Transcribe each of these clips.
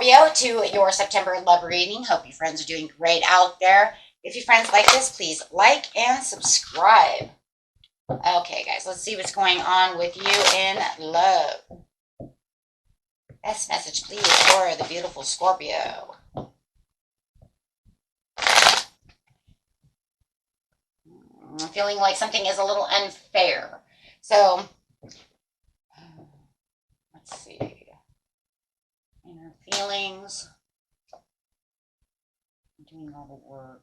Scorpio, to your September love reading. Hope you friends are doing great out there. If you friends like this, please like and subscribe. Okay, guys, let's see what's going on with you in love. Best message, please, for the beautiful Scorpio. I'm feeling like something is a little unfair. So, let's see. Inner feelings. I'm doing all the work.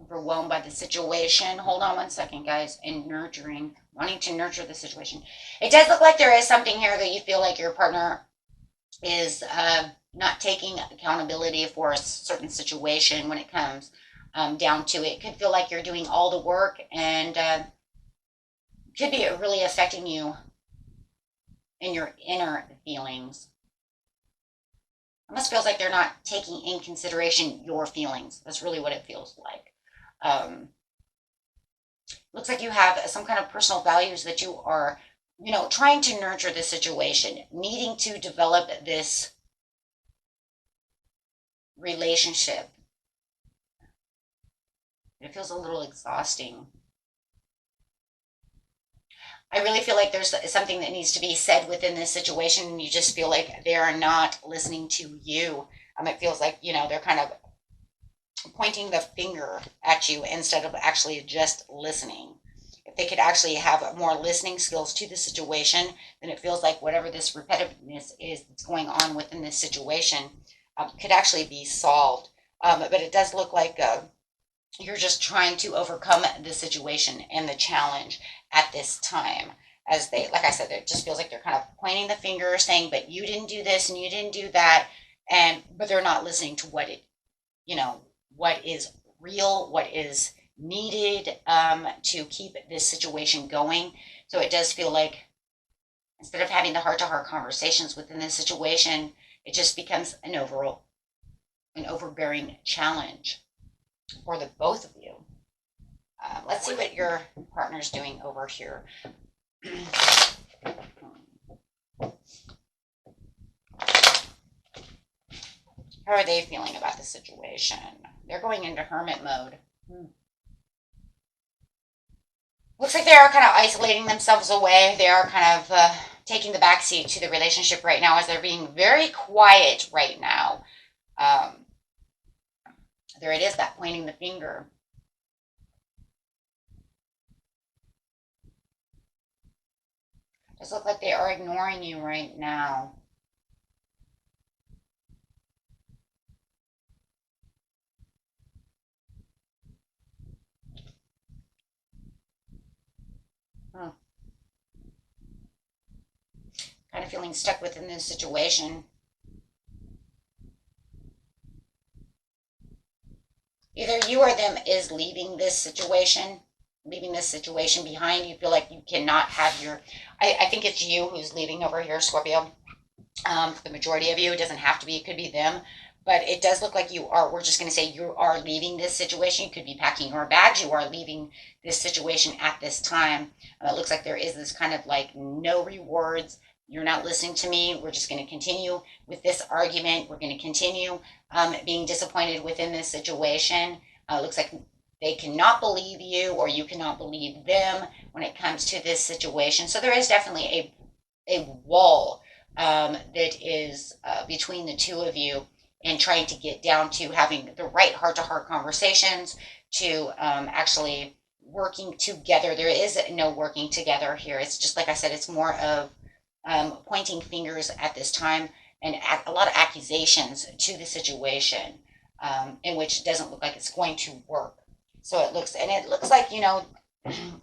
Overwhelmed by the situation. Hold on one second, guys. And nurturing. Wanting to nurture the situation. It does look like there is something here that you feel like your partner is not taking accountability for a certain situation when it comes down to it. It could feel like you're doing all the work and could be really affecting you in your inner feelings. It almost feels like they're not taking in consideration your feelings. That's really what it feels like. Looks like you have some kind of personal values that you are, trying to nurture this situation, needing to develop this relationship. It feels a little exhausting. I really feel like there's something that needs to be said within this situation, and you just feel like they are not listening to you. It feels like, they're kind of pointing the finger at you instead of actually just listening. If they could actually have more listening skills to the situation, then it feels like whatever this repetitiveness is that's going on within this situation could actually be solved. But it does look like you're just trying to overcome the situation and the challenge at this time. As they, like I said, it just feels like they're kind of pointing the finger, saying, but you didn't do this and you didn't do that. But they're not listening to what is real, what is needed to keep this situation going. So it does feel like instead of having the heart-to-heart conversations within this situation, it just becomes an overbearing challenge for the both of you. Let's see what your partner's doing over here. How are they feeling about the situation? They're going into hermit mode. Looks like they are kind of isolating themselves away. They are kind of taking the backseat to the relationship right now as they're being very quiet right now. There it is, that pointing the finger. Does look like they are ignoring you right now. Kind of feeling stuck within this situation. Either you or them is leaving this situation behind. You feel like you cannot have your, I think it's you who's leaving over here, Scorpio. For the majority of you, it doesn't have to be, it could be them. But it does look like you are, we're just going to say you are leaving this situation. You could be packing your bags. You are leaving this situation at this time. It looks like there is this kind of like no rewards. You're not listening to me. We're just going to continue with this argument. We're going to continue being disappointed within this situation. Looks like they cannot believe you or you cannot believe them when it comes to this situation. So there is definitely a wall that is between the two of you, and trying to get down to having the right heart-to-heart conversations, to actually working together. There is no working together here. It's just, like I said, it's more of pointing fingers at this time, and a lot of accusations to the situation, in which it doesn't look like it's going to work. So it looks like,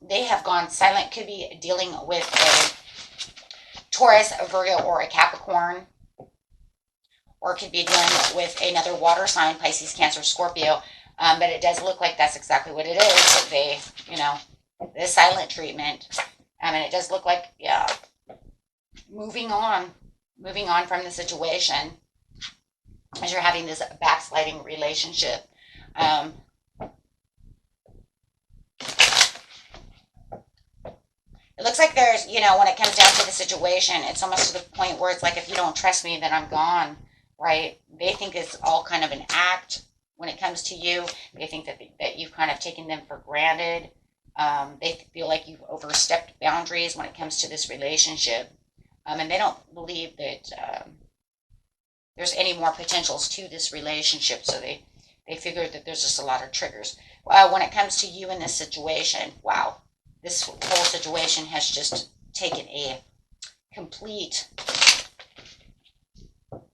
they have gone silent. Could be dealing with a Taurus, a Virgo, or a Capricorn, or could be dealing with another water sign, Pisces, Cancer, Scorpio. But it does look like that's exactly what it is. They, the silent treatment. And it does look like, yeah, moving on from the situation as you're having this backsliding relationship. It looks like there's, you know, when it comes down to the situation, it's almost to the point where it's like, if you don't trust me, then I'm gone, right? They think it's all kind of an act when it comes to you. They think that you've kind of taken them for granted. They feel like you've overstepped boundaries when it comes to this relationship. And they don't believe that there's any more potentials to this relationship. So they figure that there's just a lot of triggers. When it comes to you in this situation, wow, this whole situation has just taken a complete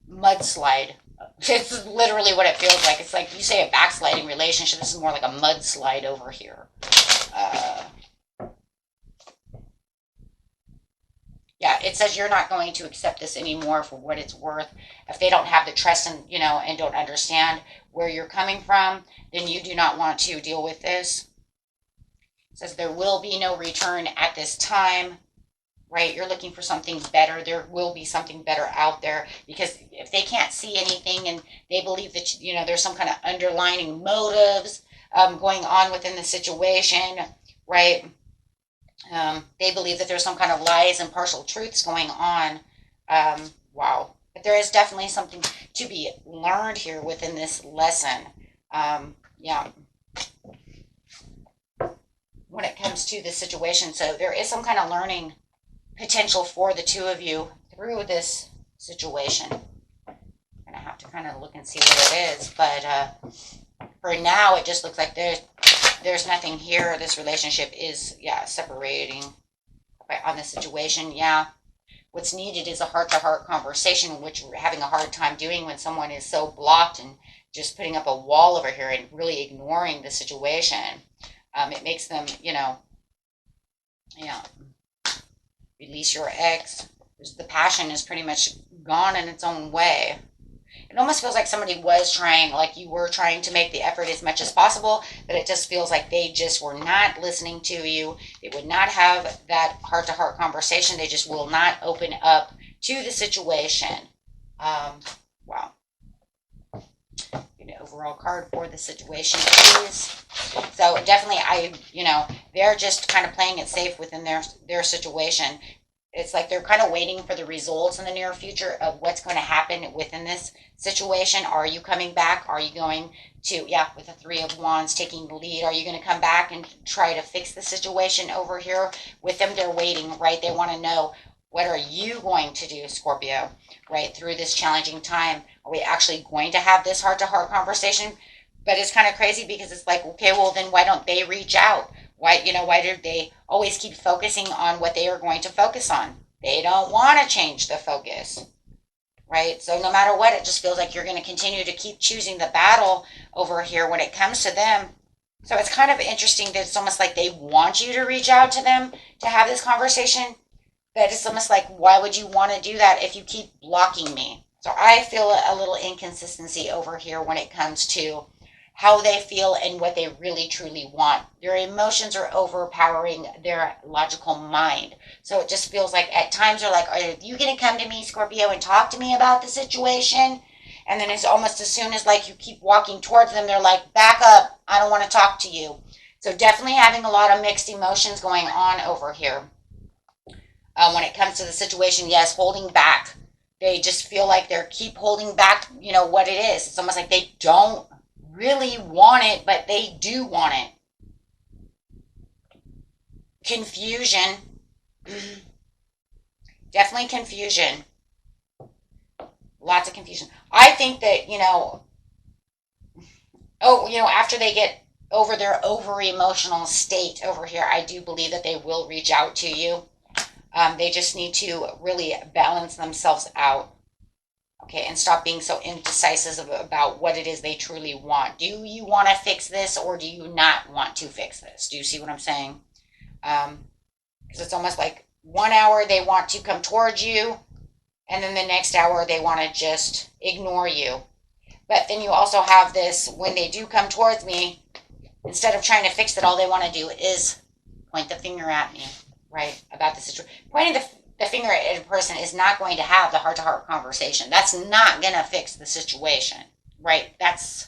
mudslide. It's literally what it feels like. It's like you say a backsliding relationship. This is more like a mudslide over here. Yeah, it says you're not going to accept this anymore for what it's worth. If they don't have the trust and, you know, and don't understand where you're coming from, then you do not want to deal with this. It says there will be no return at this time, right? You're looking for something better. There will be something better out there, because if they can't see anything and they believe that, you know, there's some kind of underlining motives going on within the situation, right? They believe that there's some kind of lies and partial truths going on. Wow. But there is definitely something to be learned here within this lesson. Yeah. When it comes to this situation. So there is some kind of learning potential for the two of you through this situation. I'm going to have to kind of look and see what it is. But for now, it just looks like there's nothing here. This relationship is, yeah, separating on the situation. Yeah. What's needed is a heart-to-heart conversation, which we're having a hard time doing when someone is so blocked and just putting up a wall over here and really ignoring the situation. It makes them, you know, yeah, release your ex. The passion is pretty much gone in its own way. It almost feels like somebody was trying, like you were trying to make the effort as much as possible, but it just feels like they just were not listening to you. They would not have that heart-to-heart conversation. They just will not open up to the situation. Wow. The overall card for the situation is, so definitely they're just kind of playing it safe within their situation. It's like they're kind of waiting for the results in the near future of what's going to happen within this situation. Are you coming back? Are you going to, yeah, with the Three of Wands taking the lead, are you going to come back and try to fix the situation over here with them? They're waiting, right? They want to know, what are you going to do, Scorpio, right, through this challenging time? Are we actually going to have this heart-to-heart conversation? But it's kind of crazy because it's like, okay, well, then why don't they reach out? Why do they always keep focusing on what they are going to focus on? They don't want to change the focus, right? So no matter what, it just feels like you're going to continue to keep choosing the battle over here when it comes to them. So it's kind of interesting that it's almost like they want you to reach out to them to have this conversation. But it's almost like, why would you want to do that if you keep blocking me? So I feel a little inconsistency over here when it comes to how they feel and what they really truly want. Their emotions are overpowering their logical mind. So it just feels like at times they're like, are you going to come to me, Scorpio, and talk to me about the situation? And then it's almost as soon as like you keep walking towards them, they're like, back up, I don't want to talk to you. So definitely having a lot of mixed emotions going on over here. When it comes to the situation, yes, holding back. They just feel like they keep holding back, what it is. It's almost like they don't really want it, but they do want it. Confusion. Definitely confusion. Lots of confusion. I think that, after they get over their over-emotional state over here, I do believe that they will reach out to you. They just need to really balance themselves out, okay, and stop being so indecisive about what it is they truly want. Do you want to fix this, or do you not want to fix this? Do you see what I'm saying? Because it's almost like 1 hour they want to come towards you, and then the next hour they want to just ignore you. But then you also have this, when they do come towards me, instead of trying to fix it, all they want to do is point the finger at me. Right, about the situation. Pointing the finger at a person is not going to have the heart-to-heart conversation. That's not going to fix the situation. Right, that's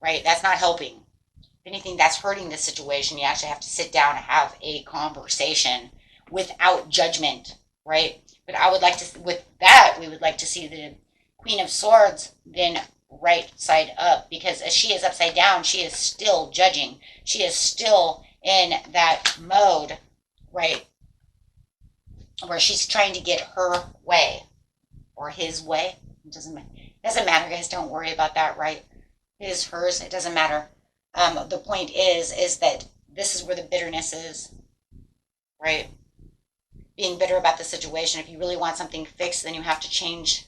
not helping. If anything, that's hurting the situation. You actually have to sit down and have a conversation without judgment, right? But I would like to, with that, we would like to see the Queen of Swords then right side up, because as she is upside down, she is still judging. She is still in that mode, right, where she's trying to get her way or his way. It doesn't matter, guys. Don't worry about that, right? His, hers, it doesn't matter. The point is that this is where the bitterness is, right? Being bitter about the situation. If you really want something fixed, then you have to change,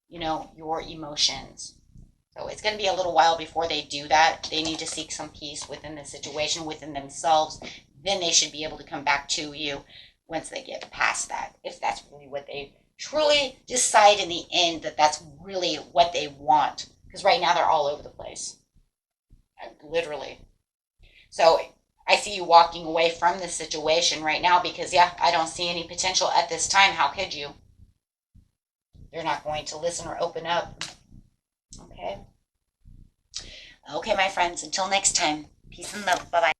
your emotions. So it's going to be a little while before they do that. They need to seek some peace within the situation, within themselves. Then they should be able to come back to you once they get past that, if that's really what they truly decide in the end, that that's really what they want. Because right now they're all over the place, literally. So I see you walking away from this situation right now because, yeah, I don't see any potential at this time. How could you? They're not going to listen or open up. Okay. Okay, my friends, until next time, peace and love. Bye-bye.